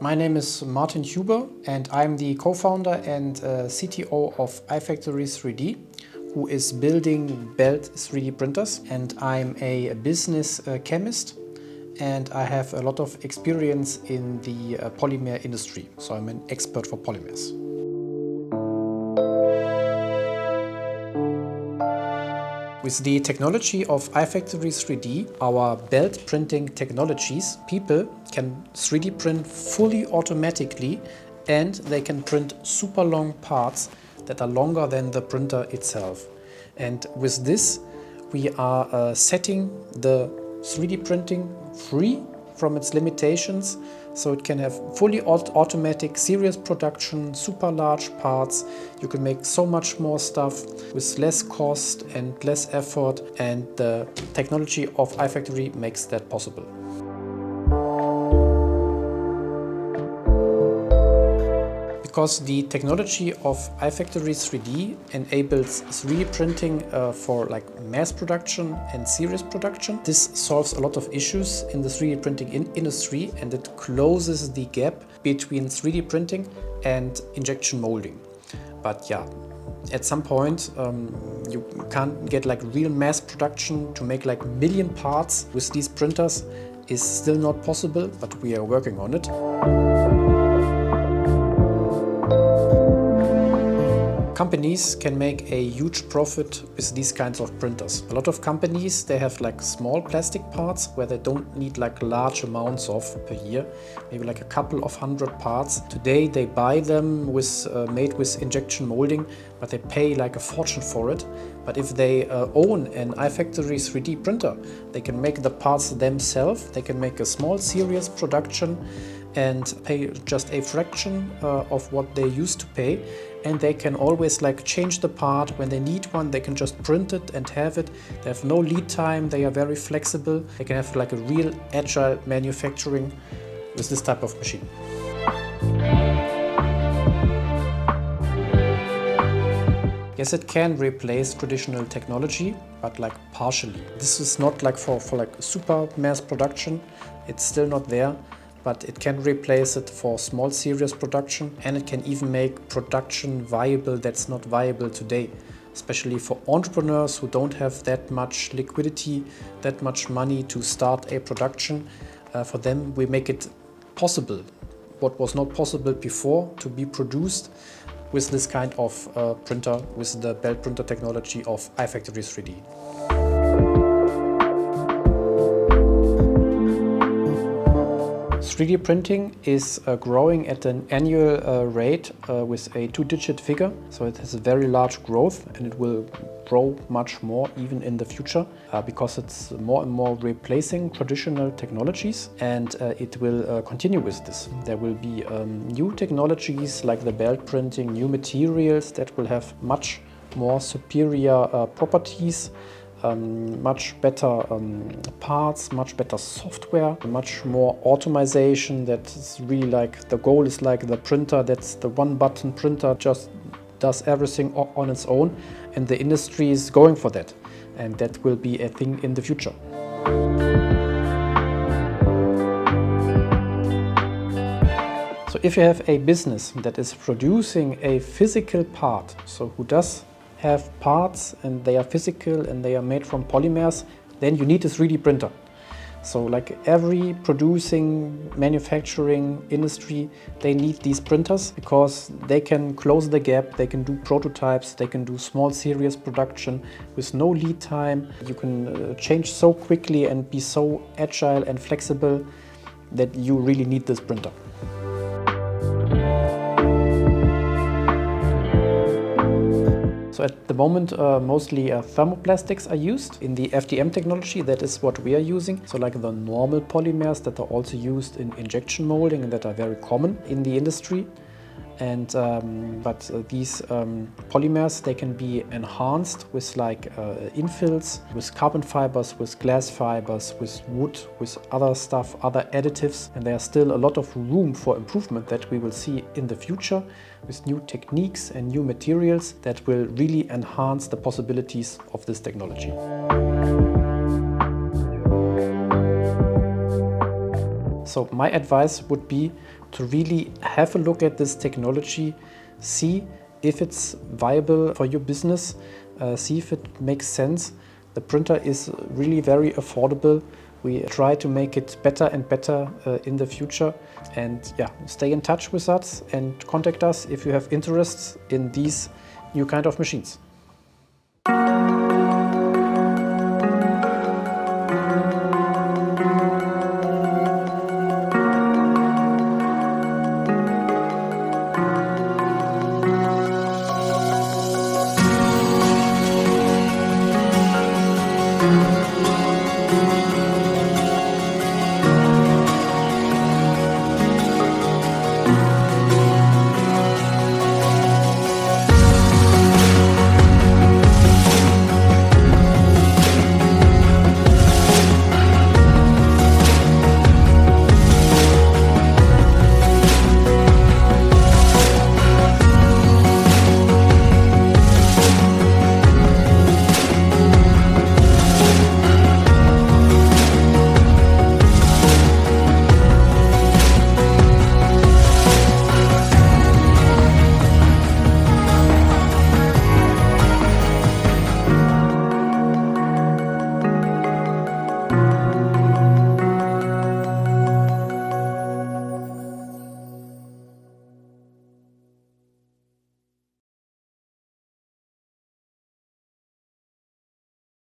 My name is Martin Huber and I'm the co-founder and CTO of iFactory3D, who is building Belt 3D printers. And I'm a business chemist and I have a lot of experience in the polymer industry. So I'm an expert for polymers. With the technology of iFactory3D, our belt printing technologies, people can 3D print fully automatically and they can print super long parts that are longer than the printer itself. And with this, we are setting the 3D printing free from its limitations, so it can have fully automatic series production, super large parts. You can make so much more stuff with less cost and less effort, and the technology of iFactory makes that possible. Because the technology of iFactory3D enables 3D printing for mass production and series production. This solves a lot of issues in the 3D printing industry, and it closes the gap between 3D printing and injection molding. But yeah, at some point you can't get real mass production to make million parts with these printers is still not possible, but we are working on it. Companies can make a huge profit with these kinds of printers. A lot of companies, they have small plastic parts where they don't need large amounts of per year, maybe a couple of hundred parts. Today they buy them made with injection molding, but they pay a fortune for it. But if they own an iFactory3D printer, they can make the parts themselves. They can make a small series production and pay just a fraction of what they used to pay. And they can always change the part when they need one. They can just print it and have it. They have no lead time. They are very flexible. They can have a real agile manufacturing with this type of machine. Yes, it can replace traditional technology, but partially. This is not for super mass production. It's still not there. But it can replace it for small series production, and it can even make production viable that's not viable today, especially for entrepreneurs who don't have that much liquidity, that much money to start a production. For them, we make it possible, what was not possible before, to be produced with this kind of printer, with the belt printer technology of iFactory3D. 3D printing is growing at an annual rate with a two-digit figure, so it has a very large growth, and it will grow much more even in the future because it's more and more replacing traditional technologies, and it will continue with this. There will be new technologies like the belt printing, new materials that will have much more superior properties. Much better parts, much better software, much more automation. That's really the goal is the printer, that's the one-button printer, just does everything on its own, and the industry is going for that, and that will be a thing in the future. So if you have a business that is producing a physical part, so who does have parts and they are physical and they are made from polymers, then you need a 3D printer. So every producing, manufacturing industry, they need these printers because they can close the gap, they can do prototypes, they can do small series production with no lead time. You can change so quickly and be so agile and flexible that you really need this printer. So at the moment, mostly thermoplastics are used. In the FDM technology, that is what we are using. So the normal polymers that are also used in injection molding and that are very common in the industry. And but these polymers, they can be enhanced with infills, with carbon fibers, with glass fibers, with wood, with other stuff, other additives. And there's still a lot of room for improvement that we will see in the future with new techniques and new materials that will really enhance the possibilities of this technology. So my advice would be to really have a look at this technology, see if it's viable for your business, see if it makes sense. The printer is really very affordable. We try to make it better and better in the future. And yeah, stay in touch with us and contact us if you have interests in these new kind of machines.